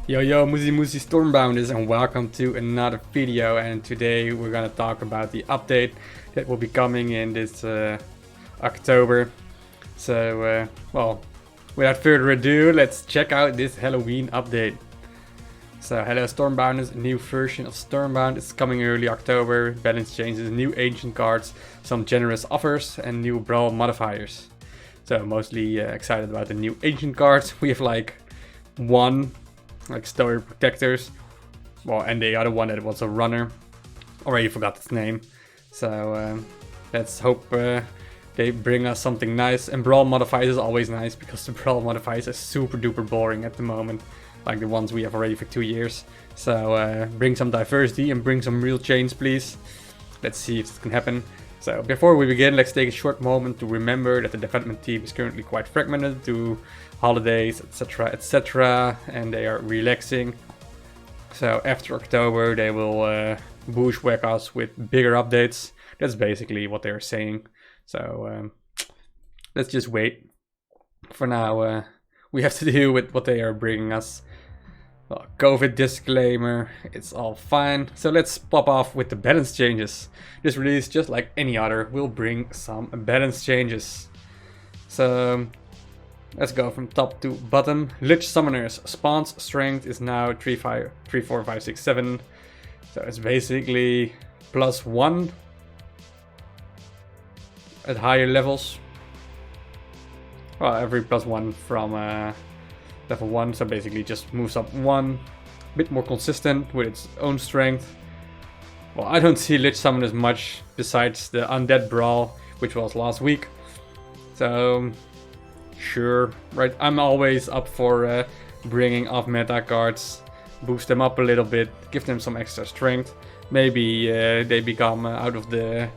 Yo yo, Muzi Stormbounders, and welcome to another video. And today we're gonna talk about the update that will be coming in this October. So well, without further ado, let's check out this Halloween update. So hello Stormbounders, a new version of Stormbound is coming early October. Balance changes, new ancient cards, some generous offers, and new Brawl Modifiers. So mostly excited about the new ancient cards. We have like one like Story Protectors, well, and the other one that was a runner, already forgot its name. So let's hope they bring us something nice. And Brawl Modifiers is always nice because the Brawl Modifiers are super duper boring at the moment, like the ones we have already for 2 years. So bring some diversity and bring some real change, please. Let's see if this can happen. So before we begin, let's take a short moment to remember that the development team is currently quite fragmented due to holidays, etc, and they are relaxing. So after October they will bushwhack us with bigger updates. That's basically what they're saying. So let's just wait. For now we have to deal with what they are bringing us. Well, COVID disclaimer, it's all fine. So let's pop off with the balance changes. This release, just like any other, will bring some balance changes. So let's go from top to bottom. Lich Summoners spawns strength is now 3, 4, 5, 6, 7. So it's basically +1 at higher levels. Well, every +1 from level 1, so basically just moves up 1, bit more consistent with its own strength. Well, I don't see Lich Summoners much besides the Undead Brawl, which was last week. So sure, right, I'm always up for bringing off meta cards, boost them up a little bit, give them some extra strength. Maybe they become out of the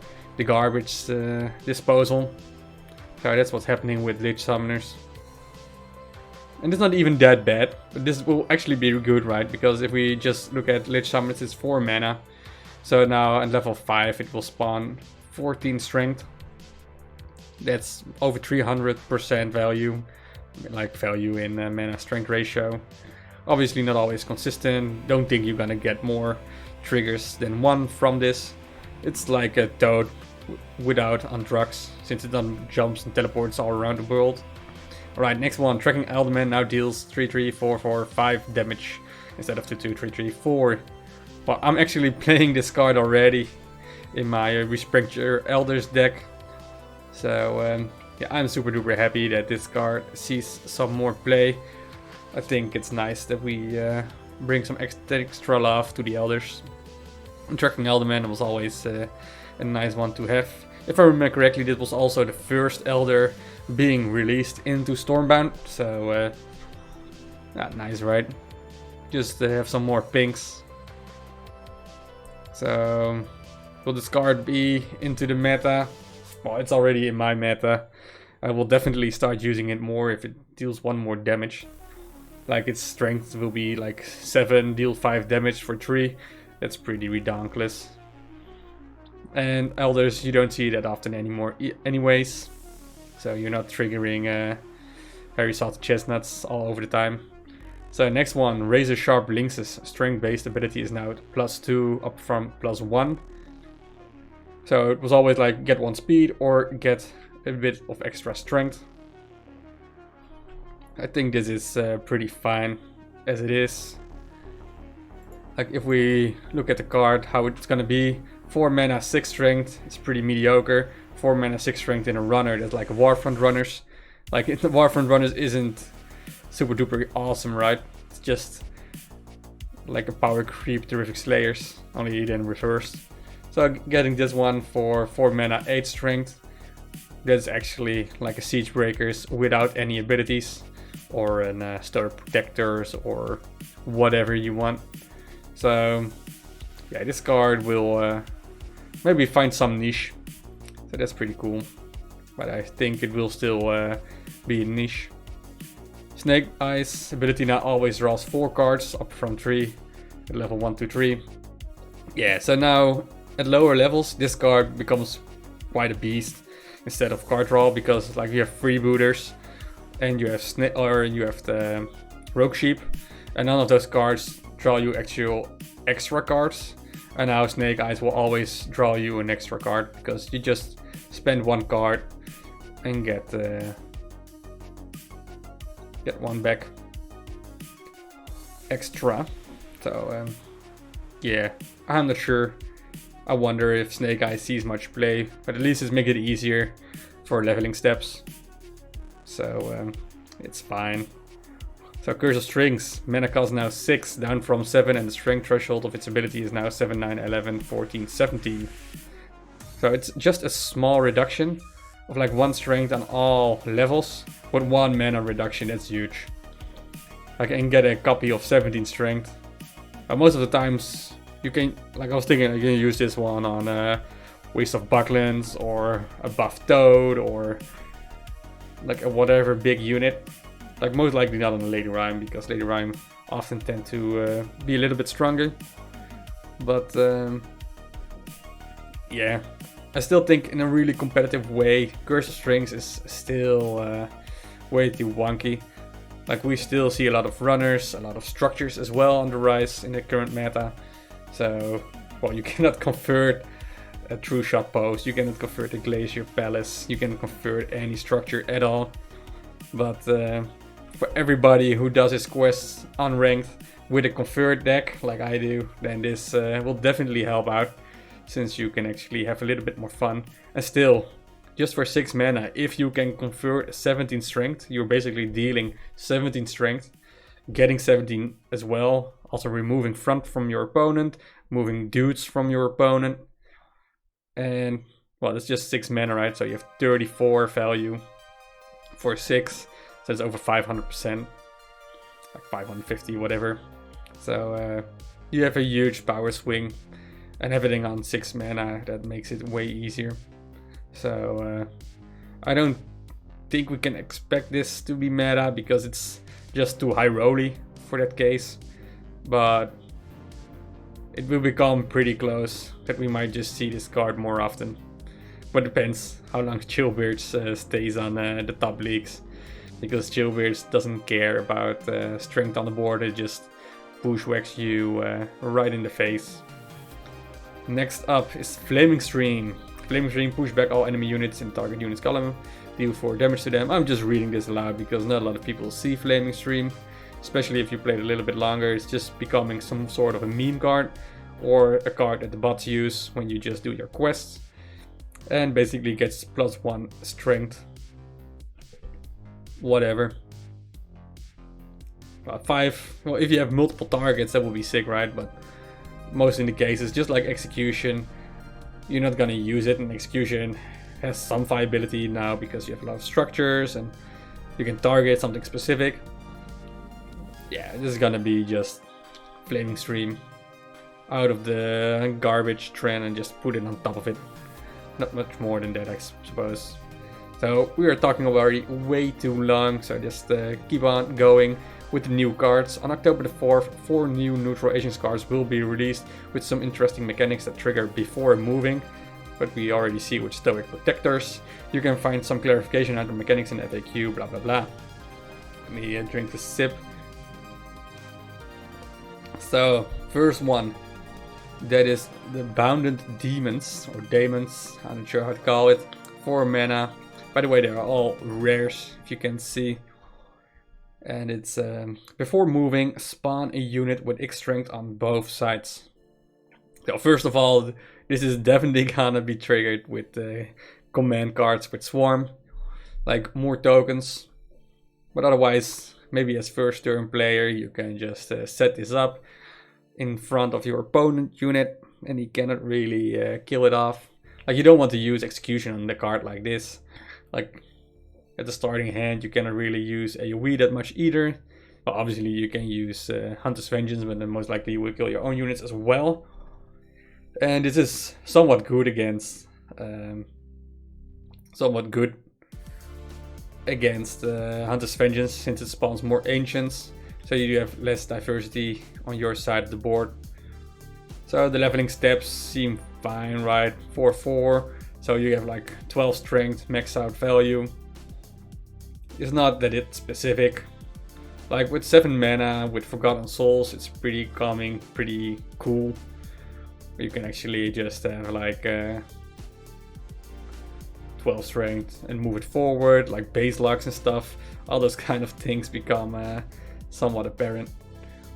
garbage disposal. So that's what's happening with Lich Summoners. And it's not even that bad, but this will actually be good, right? Because if we just look at Lich Summoners, it's 4 mana. So now at level 5 it will spawn 14 strength. That's over 300% value, like value in mana strength ratio. Obviously not always consistent. Don't think you're gonna get more triggers than 1 from this. It's like a Toad without on drugs, since it then jumps and teleports all around the world. Alright, next one. Tracking Alderman now deals 3, 3, 4, 4, 5 damage instead of 2, 2, 3, 3, 4. Well, I'm actually playing this card already in my Respect Your Elders deck. So yeah, I'm super duper happy that this card sees some more play. I think it's nice that we bring some extra love to the Elders. And Tracking Alderman was always a nice one to have. If I remember correctly, this was also the first Elder being released into Stormbound. So nice, right? Just to have some more pinks. So will this card be into the meta? Well, it's already in my meta. I will definitely start using it more if it deals 1 more damage. Like its strength will be like 7, deal 5 damage for 3. That's pretty ridiculous. And Elders, you don't see that often anymore anyways. So you're not triggering very soft chestnuts all over the time. So next one, Razor Sharp Lynx's strength based ability is now +2 up from +1. So it was always like get 1 speed or get a bit of extra strength. I think this is pretty fine as it is. Like if we look at the card, how it's gonna be, 4 mana 6 strength, it's pretty mediocre. 4 mana 6 strength in a runner, that's like Warfront runners. Like the Warfront runners isn't super duper awesome, right? It's just like a power creep Terrific Slayers, only then reversed. So getting this one for 4 mana 8 strength, that's actually like a Siege Breakers without any abilities, or an Story Protectors, or whatever you want. So yeah, this card will maybe find some niche. So that's pretty cool. But I think it will still be a niche. Snake Eyes ability now always draws 4 cards, up from 3 at level 1 to 3. Yeah, so now at lower levels this card becomes quite a beast instead of card draw, because like you have freebooters and you have the Rogue Sheep, And none of those cards draw you actual extra cards. And now Snake Eyes will always draw you an extra card, because you just spend one card and get one back extra. So yeah, I'm not sure. I wonder if Snake Eyes sees much play, but at least it's make it easier for leveling steps. So it's fine. So Curse of Strings, mana cost now 6, down from 7, and the strength threshold of its ability is now 7, 9, 11, 14, 17. So it's just a small reduction of like 1 strength on all levels, but 1 mana reduction, that's huge. I can get a copy of 17 strength. Most of the times you can, like I was thinking, I can use this one on Waste of Bucklands or a buff Toad or like a whatever big unit. Like most likely not on the Lady Rhyme, because Lady Rhyme often tend to be a little bit stronger. But yeah, I still think in a really competitive way, Curse of Strings is still way too wonky. Like we still see a lot of runners, a lot of structures as well on the rise in the current meta. So, well, you cannot convert a True Shot Post, you cannot convert a Glacier Palace, you cannot convert any structure at all. But for everybody who does his quests unranked with a convert deck like I do, then this will definitely help out, since you can actually have a little bit more fun. And still, just for 6 mana, if you can convert 17 strength, you're basically dealing 17 strength, getting 17 as well, also removing front from your opponent, moving dudes from your opponent. And well, it's just 6 mana, right? So you have 34 value for 6. So it's over 500%, like 550, whatever. So you have a huge power swing, and everything on 6 mana, that makes it way easier. So I don't think we can expect this to be meta, because it's just too high rolly for that case. But it will become pretty close that we might just see this card more often. But it depends how long Chillbeards stays on the top leagues. Because Chillbeards doesn't care about strength on the board, it just bushwhacks you right in the face. Next up is Flaming Stream. Flaming Stream, push back all enemy units in target units column, deal 4 damage to them. I'm just reading this aloud because not a lot of people see Flaming Stream. Especially if you played a little bit longer, it's just becoming some sort of a meme card, or a card that the bots use when you just do your quests. And basically gets +1 strength. Whatever. 5, well, if you have multiple targets, that would be sick, right? But most in the cases, just like Execution, you're not gonna use it, and Execution has some viability now because you have a lot of structures and you can target something specific. Yeah, this is gonna be just Flaming Stream out of the garbage trend and just put it on top of it. Not much more than that, I suppose. So we are talking already way too long, so just keep on going with the new cards. On October the 4th, 4 new neutral agents cards will be released with some interesting mechanics that trigger before moving, but we already see with Stoic Protectors. You can find some clarification on the mechanics in FAQ, blah blah blah. Let me drink a sip. So, first one, that is the Bounded Demons, or Daemons, I'm not sure how to call it. 4 mana. By the way, they are all rares, if you can see. And it's, before moving, spawn a unit with X strength on both sides. So first of all, this is definitely gonna be triggered with command cards with Swarm. Like, more tokens. But otherwise, maybe as first turn player, you can just set this up in front of your opponent unit, and he cannot really kill it off. Like, you don't want to use Execution on the card like this. Like, at the starting hand, you cannot really use AoE that much either. Well, obviously you can use Hunter's Vengeance, but then most likely you will kill your own units as well. And this is somewhat good against Hunter's Vengeance, since it spawns more Ancients. So you have less diversity on your side of the board. So the leveling steps seem fine, right? 4/4. So you have like 12 strength, max out value. It's not that it's specific. Like with 7 mana, with Forgotten Souls, it's pretty calming, pretty cool. You can actually just have like 12 strength and move it forward, like base locks and stuff. All those kind of things become somewhat apparent,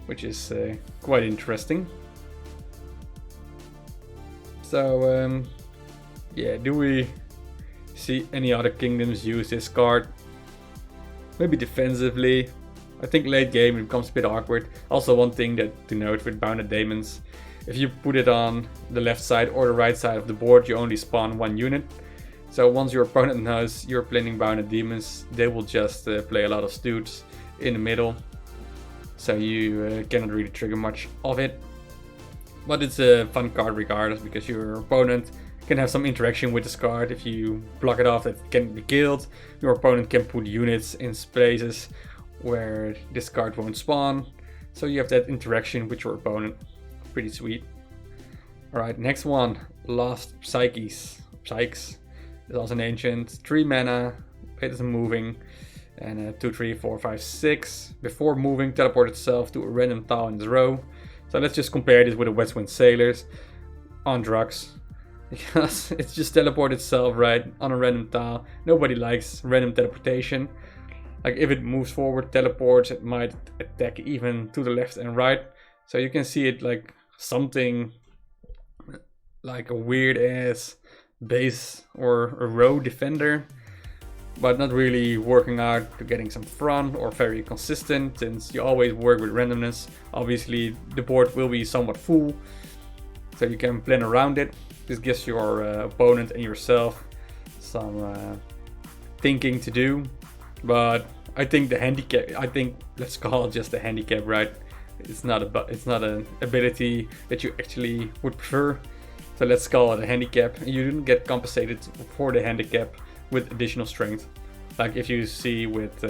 which is quite interesting. So yeah, do we see any other kingdoms use this card? Maybe defensively. I think late game it becomes a bit awkward. Also, one thing to note with Bounded Daemons, if you put it on the left side or the right side of the board, you only spawn 1 unit. So once your opponent knows you're playing Bounded Demons, they will just play a lot of stoots in the middle. So you cannot really trigger much of it. But it's a fun card regardless, because your opponent can have some interaction with this card. If you block it off, it can be killed. Your opponent can put units in places where this card won't spawn. So you have that interaction with your opponent. Pretty sweet. Alright, next one. Lost Psyches. Psyches is also an ancient. 3 mana. It is moving. And 2, 3, 4, 5, 6. Before moving, teleport itself to a random tile in this row. So let's just compare this with the Westwind Sailors on drugs. Because it's just teleport itself right on a random tile. Nobody likes random teleportation. Like if it moves forward, teleports, it might attack even to the left and right. So you can see it like something like a weird ass base or a row defender, but not really working out to getting some front or very consistent, since you always work with randomness. Obviously the board will be somewhat full, so you can plan around it. This gives your opponent and yourself some thinking to do. But I think the handicap, let's call it just a handicap, right? It's not an ability that you actually would prefer. So let's call it a handicap. You didn't get compensated for the handicap with additional strength. Like if you see with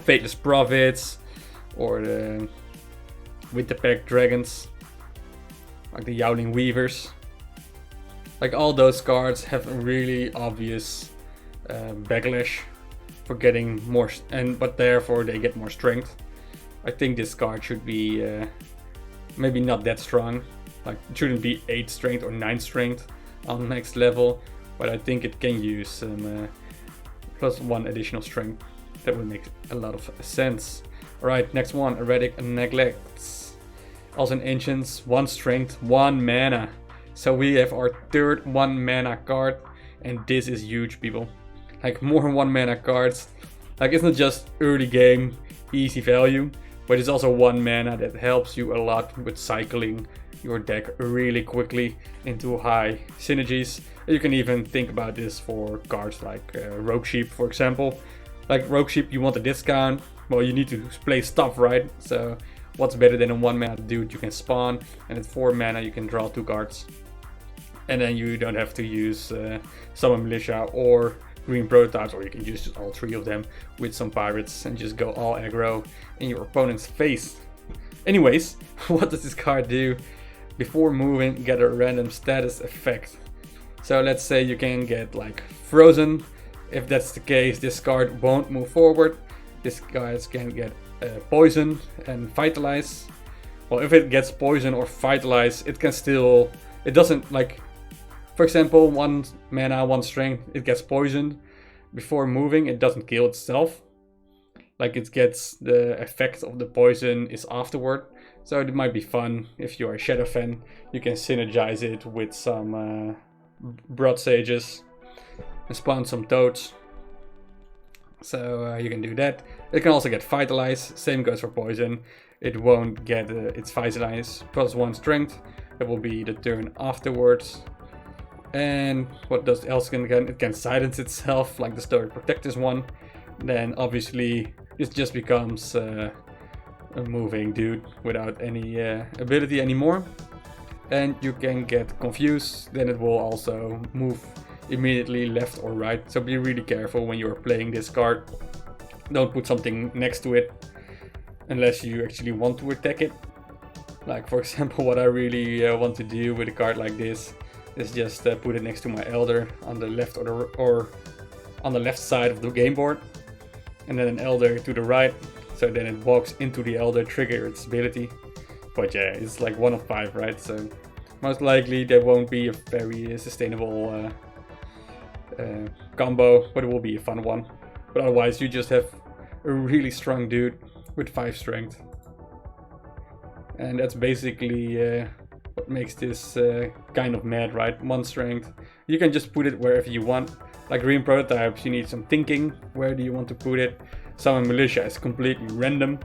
Fateless Prophets or with the Pack Dragons, like the Yowling Weavers. Like all those cards have a really obvious backlash for getting more, but therefore they get more strength. I think this card should be maybe not that strong. Like it shouldn't be 8 strength or 9 strength on next level, but I think it can use some +1 additional strength. That would make a lot of sense. Alright, next one, Erratic Neglects. Also an Ancients, 1 strength, 1 mana. So we have our third 1 mana card, and this is huge, people. Like more 1 mana cards. Like it's not just early game easy value, but it's also 1 mana that helps you a lot with cycling your deck really quickly into high synergies. You can even think about this for cards like Rogue Sheep, for example. Like Rogue Sheep, you want a discount, well you need to play stuff, right? So what's better than a 1 mana dude you can spawn, and at 4 mana you can draw 2 cards. And then you don't have to use Summon Militia or Green Prototypes, or you can use just all 3 of them with some pirates and just go all aggro in your opponent's face. Anyways, what does this card do? Before moving, get a random status effect. So let's say you can get like frozen. If that's the case, this card won't move forward. This card can get poison and vitalize. Well, if it gets poison or vitalize, it can still, it doesn't, like, for example, 1 mana, 1 strength, it gets poisoned. Before moving, it doesn't kill itself. Like it gets, the effect of the poison is afterward. So it might be fun if you are a Shadow fan. You can synergize it with some Brood Sages and spawn some Toads. So you can do that. It can also get Vitalize. Same goes for poison. It won't get its Vitalize +1 strength. It will be the turn afterwards. And what does else can get? It can silence itself, like the Stoic Protectors one. Then obviously this just becomes a moving dude without any ability anymore. And you can get confused, then it will also move immediately left or right. So be really careful when you're playing this card. Don't put something next to it unless you actually want to attack it. Like for example, what I really want to do with a card like this is just put it next to my Elder on the left or on the left side of the game board, and then an Elder to the right. so then it walks into the Elder, trigger its ability. But yeah, it's like 1 of 5, right? So most likely there won't be a very sustainable combo, but it will be a fun one. But otherwise you just have a really strong dude with 5 strength. And that's basically what makes this kind of mad, right? 1 strength. You can just put it wherever you want. Like green prototypes, you need some thinking. Where do you want to put it? Summon militia is completely random,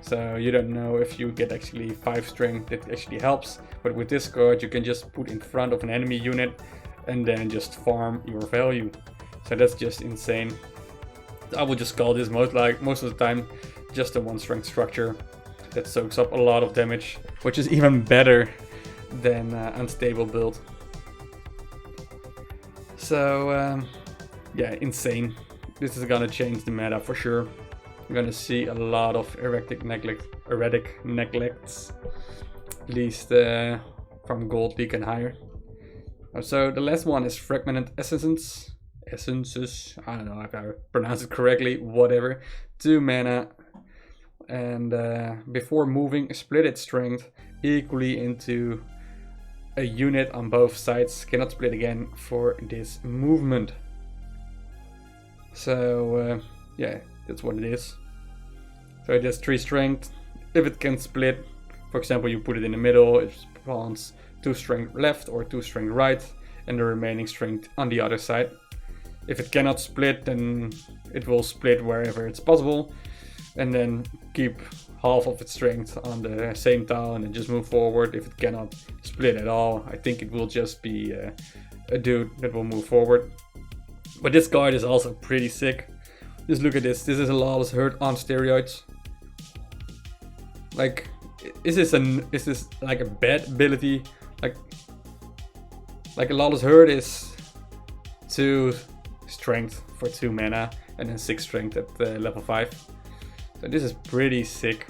so you don't know if you get actually 5 strength. It actually helps. But with this card, you can just put in front of an enemy unit and then just farm your value. So that's just insane. I would just call this most of the time just a 1 strength structure that soaks up a lot of damage, which is even better than unstable build. So yeah, insane. This is gonna change the meta for sure. We're gonna see a lot of erratic neglects, at least from Gold League and higher. So the last one is Fragmented Essences. I don't know if I pronounce it correctly, whatever. 2 mana, and before moving, split its strength equally into a unit on both sides. Cannot split again for this movement. So yeah, that's what it is. So it has 3 strength. If it can split, for example, you put it in the middle, it spawns 2 strength left or 2 strength right, and the remaining strength on the other side. If it cannot split, then it will split wherever it's possible, and then keep half of its strength on the same tile and then just move forward. If it cannot split at all, I think it will just be a dude that will move forward. But this card is also pretty sick. Just look at this. This is a Lawless Herd on steroids. Like, is this like a bad ability? Like a Lawless Herd is 2 strength for 2 mana and then 6 strength at level 5. So this is pretty sick.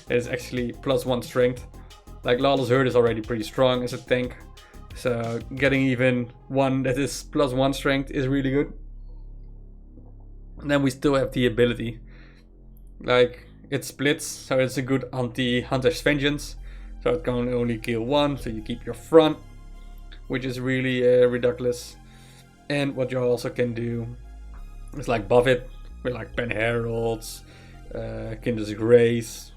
It is actually +1 strength. Like Lawless Herd is already pretty strong as a tank. So getting even one that is +1 strength is really good. And then we still have the ability. Like, it splits, so it's a good anti-Hunter's Vengeance. So it can only kill 1, so you keep your front, which is really ridiculous. And what you also can do is like buff it with like Pen Heralds, Kindred's Grace,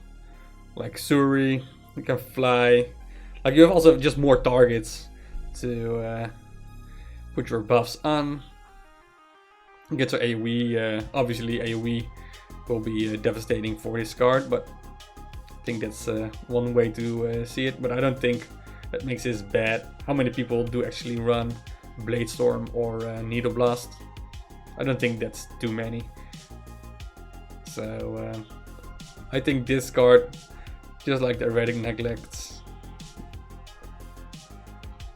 like Suri. You can fly. Like, you have also just more targets to put your buffs on. Get to AoE. Obviously AoE will be devastating for this card, but I think that's one way to see it. But I don't think that makes this bad. How many people do actually run Bladestorm or Needle Blast? I don't think that's too many. So I think this card, just like the Erratic Neglects,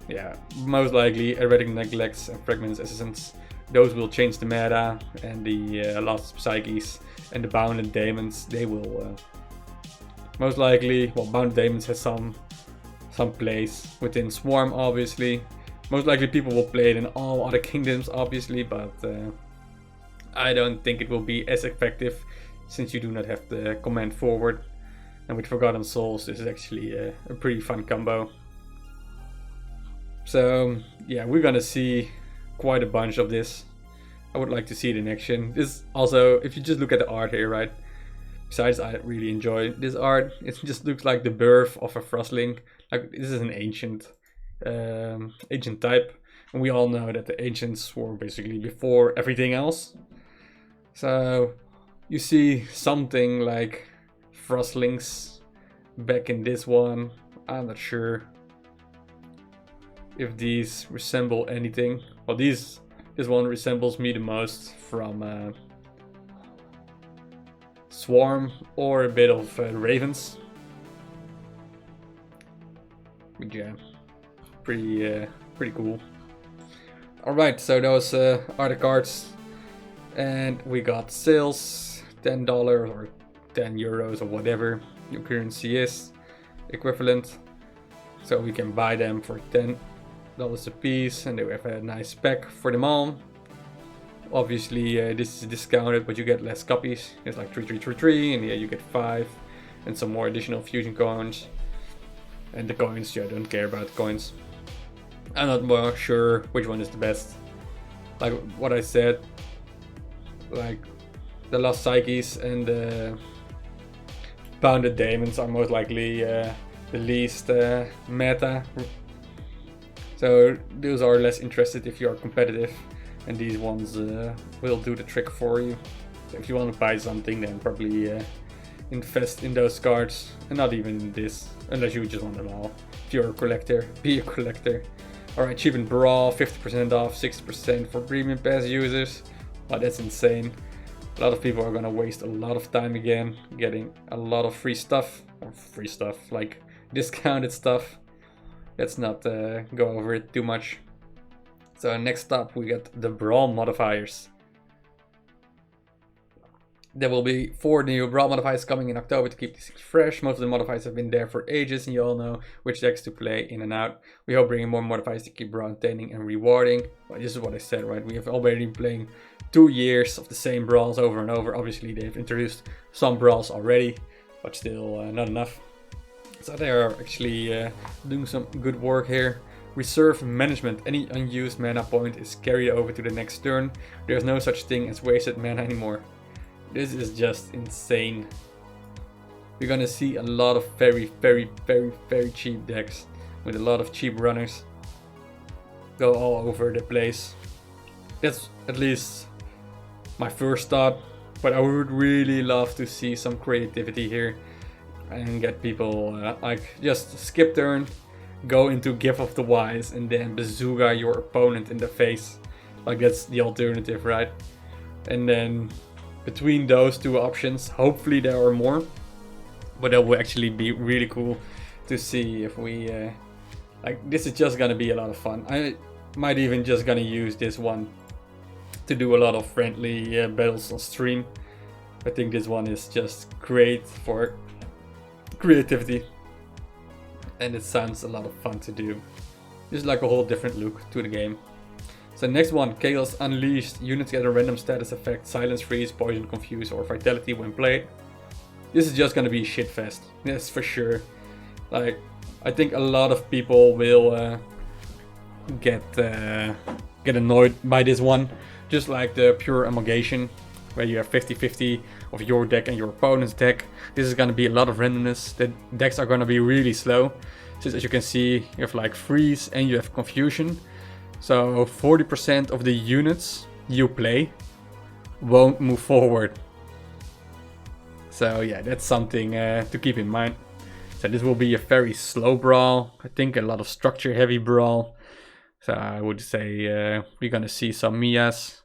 yeah, most likely Erratic Neglects and Fragmented Essences, those will change the meta, and the Lost Psyches and the Bounded Daemons, they will most likely, well, Bounded Daemons has some place within Swarm, obviously. Most likely people will play it in all other kingdoms, obviously, but I don't think it will be as effective since you do not have the command forward. And with Forgotten Souls, this is actually a pretty fun combo. So yeah, we're gonna see quite a bunch of this. I would like to see it in action. This also, if you just look at the art here, right? Besides, I really enjoy this art. It just looks like the birth of a Frostling. Like, this is an ancient type, and we all know that the ancients were basically before everything else. So you see something like Frostlings back in this one. I'm not sure if these resemble anything. Well, this one resembles me the most from Swarm or a bit of Ravens. But yeah, pretty cool. Alright, so those are the cards, and we got sales, $10 or 10 euros or whatever your currency is equivalent. So we can buy them for $10 a piece, and they have a nice pack for them all. Obviously, this is discounted, but you get less copies. It's like 3, and yeah, you get 5, and some more additional fusion coins. And the coins, yeah, I don't care about the coins. I'm not more sure which one is the best. Like what I said, like the Lost Psyches and the Bounded Daemons are most likely the least meta. So those are less interested if you are competitive, and these ones will do the trick for you. So if you want to buy something, then probably invest in those cards, and not even in this, unless you just want them all. If you're a collector, be a collector. Alright, cheap in Brawl, 50% off, 60% for premium pass users. Wow, that's insane. A lot of people are gonna waste a lot of time again, getting a lot of free stuff, like discounted stuff. Let's not go over it too much. So next up we got the Brawl Modifiers. There will be 4 new Brawl Modifiers coming in October to keep these fresh. Most of the modifiers have been there for ages, and you all know which decks to play in and out. We hope bringing more modifiers to keep Brawl entertaining and rewarding. Well, this is what I said, right? We have already been playing 2 years of the same Brawls over and over. Obviously, they've introduced some Brawls already, but still not enough. So they are actually doing some good work here. Reserve management. Any unused mana point is carried over to the next turn. There's no such thing as wasted mana anymore. This is just insane. We're gonna see a lot of very cheap decks with a lot of cheap runners go all over the place. That's at least my first thought, but I would really love to see some creativity here and get people like just skip turn, go into Gift of the Wise, and then bazooka your opponent in the face. Like that's the alternative, right? And then between those 2 options, hopefully there are more, but that will actually be really cool to see if we like this is just gonna be a lot of fun. I might even just gonna use this one to do a lot of friendly battles on stream. I think this one is just great for creativity, and it sounds a lot of fun to do. Just like a whole different look to the game. So next one, Chaos Unleashed. Units get a random status effect, Silence, Freeze, Poison, Confuse, or Vitality when played. This is just gonna be a shitfest, that's for sure. Like, I think a lot of people will get annoyed by this one. Just like the pure amalgamation, where you have 50-50 of your deck and your opponent's deck. This is gonna be a lot of randomness. The decks are gonna be really slow. Since as you can see, you have like Freeze and you have Confusion. So 40% of the units you play won't move forward. So yeah, that's something to keep in mind. So this will be a very slow brawl. I think a lot of structure heavy brawl. So I would say we're gonna see some Mias.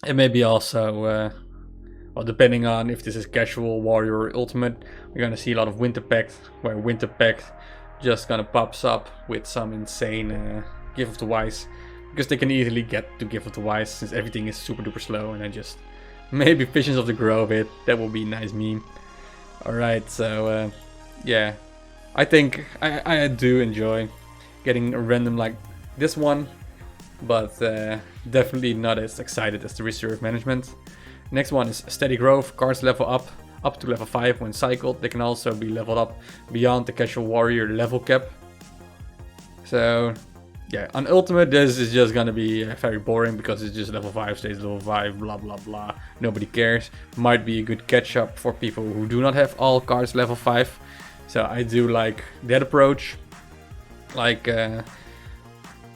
And maybe also, well, depending on if this is casual, warrior, or ultimate, we're gonna see a lot of Winter Pact, where Winter Pact just gonna pops up with some insane Gift of the Wise, because they can easily get to Gift of the Wise since everything is super duper slow, and then just maybe Visions of the Grove it. That will be a nice meme. Alright, so yeah, I think I do enjoy getting a random like this one, but definitely not as excited as the Reserve Management. Next one is Steady Growth. Cards level up to level 5 when cycled. They can also be leveled up beyond the Casual Warrior level cap. So yeah, on Ultimate this is just gonna be very boring because it's just level 5 stays level 5, blah blah blah. Nobody cares. Might be a good catch up for people who do not have all cards level 5. So I do like that approach. Like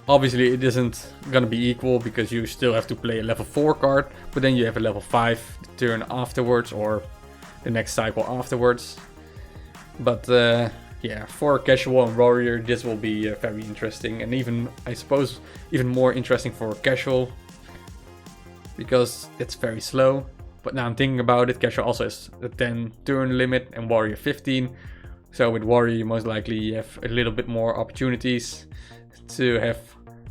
obviously it isn't gonna be equal because you still have to play a level 4 card, but then you have a level 5 the turn afterwards or the next cycle afterwards. But yeah, for casual and warrior this will be very interesting, and even I suppose even more interesting for casual because it's very slow. But now I'm thinking about it, casual also has a 10 turn limit and warrior 15. So with warrior you most likely have a little bit more opportunities to have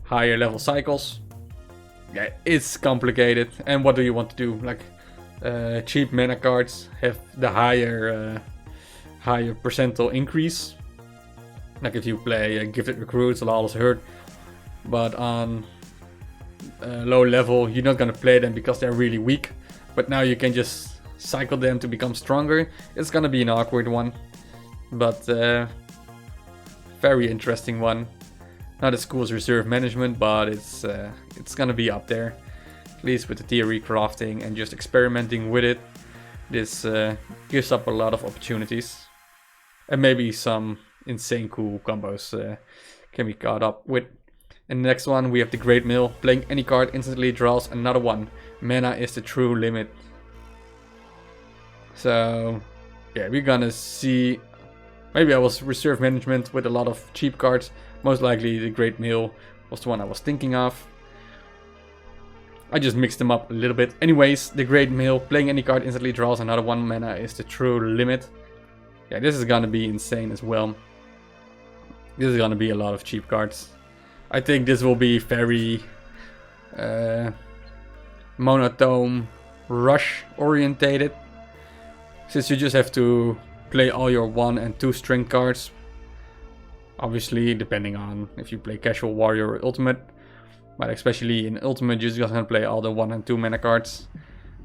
higher level cycles. Yeah, it's complicated. And what do you want to do? Like cheap mana cards have the higher percentile increase. Like if you play Gifted Recruits, it'll always hurt. But on low level, you're not gonna play them because they're really weak. But now you can just cycle them to become stronger. It's gonna be an awkward one, but very interesting one. Not as cool as reserve management, but it's gonna be up there. At least with the theory crafting and just experimenting with it. This gives up a lot of opportunities. And maybe some insane cool combos can be caught up with. And the next one, we have the Great Mill. Playing any card instantly draws another one. Mana is the true limit. So, yeah, we're gonna see... Maybe I was reserve management with a lot of cheap cards. Most likely the Great Mill was the one I was thinking of. I just mixed them up a little bit. Anyways, the Great Mill. Playing any card instantly draws another one. Mana is the true limit. Yeah, this is gonna be insane as well. This is gonna be a lot of cheap cards. I think this will be very monotone, rush orientated. Since you just have to play all your 1 and 2 strength cards. Obviously, depending on if you play casual, warrior, or ultimate. But especially in ultimate, you're just gonna play all the 1 and 2 mana cards.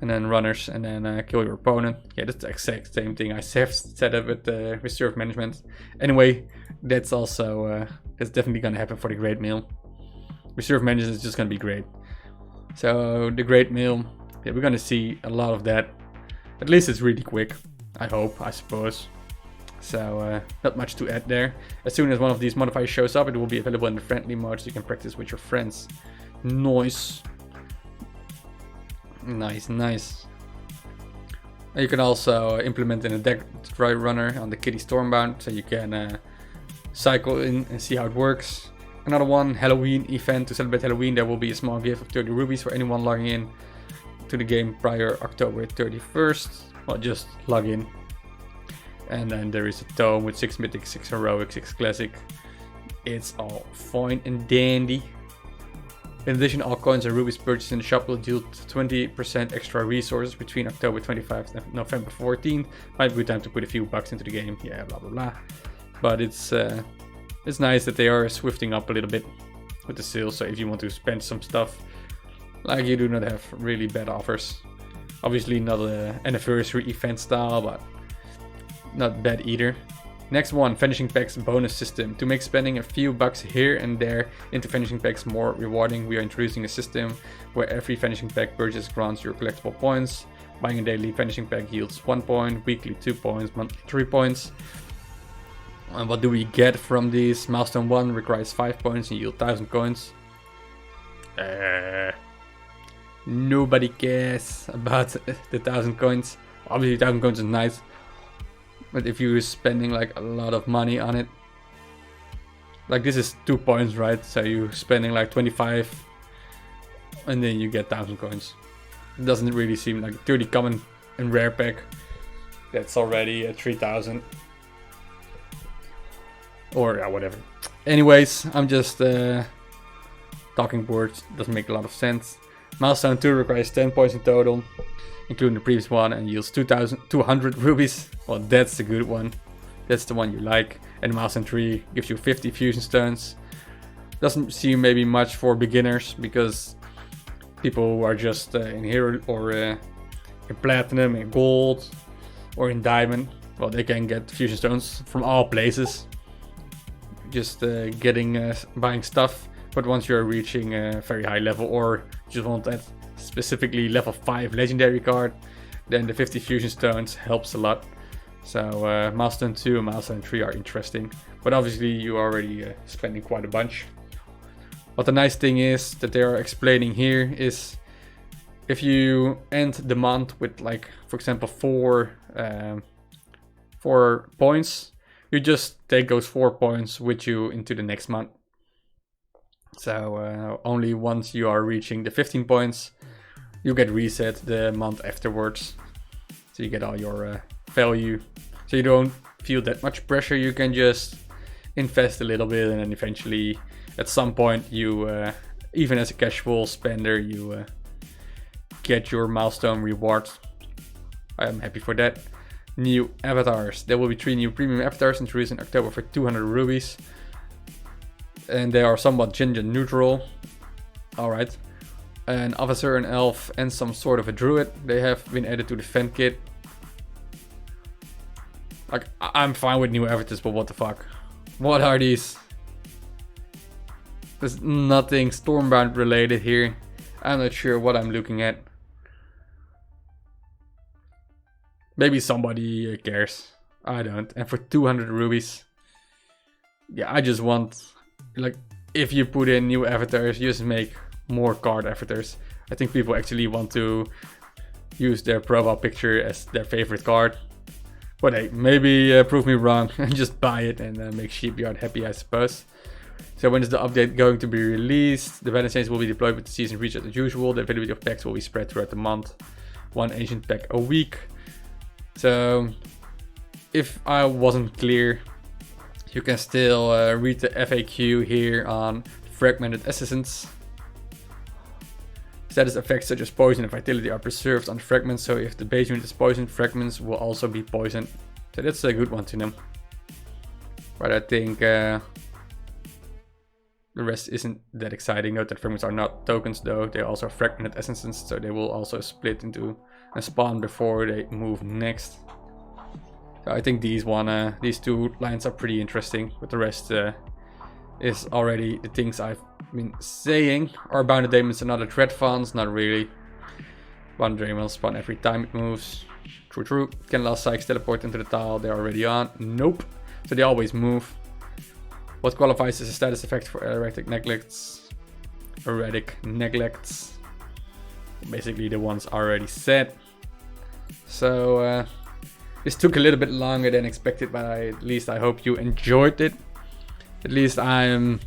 And then runners, and then kill your opponent. Yeah, that's the exact same thing I set up with reserve management. Anyway, that's also that's definitely gonna happen for the Great Mill. Reserve management is just gonna be great. So the Great Mill, yeah, we're gonna see a lot of that. At least it's really quick. I hope, I suppose. So not much to add there. As soon as one of these modifiers shows up, it will be available in the friendly mode, so you can practice with your friends. Nice. Nice, nice. You can also implement in a deck dry runner on the kitty Stormbound, so you can cycle in and see how it works. Another one, Halloween event. To celebrate Halloween, there will be a small gift of 30 rubies for anyone logging in to the game prior October 31st. Well, just log in. And then there is a tome with 6 mythic, 6 heroic, 6 classic. It's all fine and dandy. In addition, all coins and rubies purchased in the shop will yield 20% extra resources between October 25th and November 14th. Might be good time to put a few bucks into the game. Yeah, blah blah blah. But it's nice that they are swifting up a little bit with the sales. So if you want to spend some stuff, like, you do not have really bad offers. Obviously not an anniversary event style, but not bad either. Next one, Vanishing Packs bonus system. To make spending a few bucks here and there into Vanishing Packs more rewarding, we are introducing a system where every Vanishing Pack purchase grants your collectible points. Buying a daily Vanishing Pack yields 1 point, weekly 2 points, monthly 3 points. And what do we get from this? Milestone 1 requires 5 points and yield 1000 coins. Nobody cares about the 1000 coins. Obviously 1000 coins is nice. But if you're spending like a lot of money on it, like this is 2 points, right? So you're spending like 25 and then you get 1000 coins. It doesn't really seem like 30 common and rare pack. That's already 3000. Or yeah, whatever. Anyways, I'm just talking words. Doesn't make a lot of sense. Milestone 2 requires 10 points in total, including the previous one, and yields 200 rubies. Well, that's the good one. That's the one you like. And Milestone 3 gives you 50 fusion stones. Doesn't seem maybe much for beginners, because people who are just in hero or in platinum, in gold, or in diamond, well, they can get fusion stones from all places. Just buying stuff. But once you're reaching a very high level, or just want that specifically level 5 legendary card, then the 50 fusion stones helps a lot. So milestone 2 and milestone 3 are interesting, but obviously you are already spending quite a bunch. What the nice thing is that they are explaining here is, if you end the month with, like, for example, 4 points, you just take those 4 points with you into the next month. So only once you are reaching the 15 points, you get reset the month afterwards. So you get all your value. So you don't feel that much pressure. You can just invest a little bit, and then eventually, at some point, you, even as a casual spender, you get your milestone reward. I am happy for that. New avatars. There will be 3 new premium avatars introduced in October for 200 rubies. And they are somewhat gender neutral. Alright. an officer, an elf, and some sort of a druid. They have been added to the fan kit. Like, I'm fine with new avatars, but what the fuck? What are these? There's nothing Stormbound related here. I'm not sure what I'm looking at. Maybe somebody cares. I don't. And for 200 rubies. Yeah, I just want... Like, if you put in new avatars, you just make more card avatars. I think people actually want to use their profile picture as their favorite card. But hey, maybe prove me wrong and just buy it and make Sheepyard happy, I suppose. So when is the update going to be released? The balance change will be deployed with the season reach as usual. The availability of packs will be spread throughout the month. 1 ancient pack a week. So if I wasn't clear, you can still read the FAQ here on fragmented essence. Status effects such as poison and vitality are preserved on fragments, so if the base unit is poisoned, fragments will also be poisoned. So that's a good one to know. But I think the rest isn't that exciting. Note that fragments are not tokens though, they are also fragmented essences, so they will also split into a spawn before they move next. So I think these two lines are pretty interesting, but the rest is already the things I've been saying. Our bounded demons and other threat funds, not really. One drain will spawn every time it moves. True. Can last psychs teleport into the tile they're already on? Nope. So they always move. What qualifies as a status effect for erratic neglects? Erratic neglects. Basically the ones already said. So this took a little bit longer than expected, but at least I hope you enjoyed it. At least I'm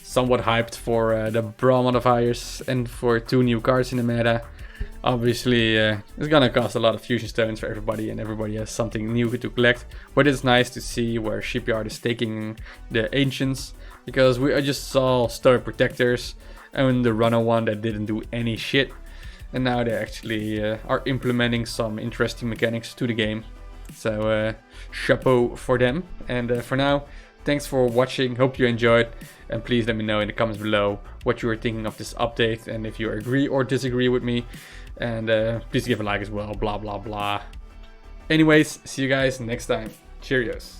somewhat hyped for the Brawl Modifiers and for 2 new cards in the meta. Obviously, it's gonna cost a lot of fusion stones for everybody, and everybody has something new to collect. But it's nice to see where Shipyard is taking the Ancients, because I just saw Stoic Protectors and the Runner one that didn't do any shit. And now they actually are implementing some interesting mechanics to the game. So chapeau for them. And for now, thanks for watching, hope you enjoyed, and please let me know in the comments below what you were thinking of this update and if you agree or disagree with me. And please give a like as well, blah blah blah. Anyways, see you guys next time. Cheerios.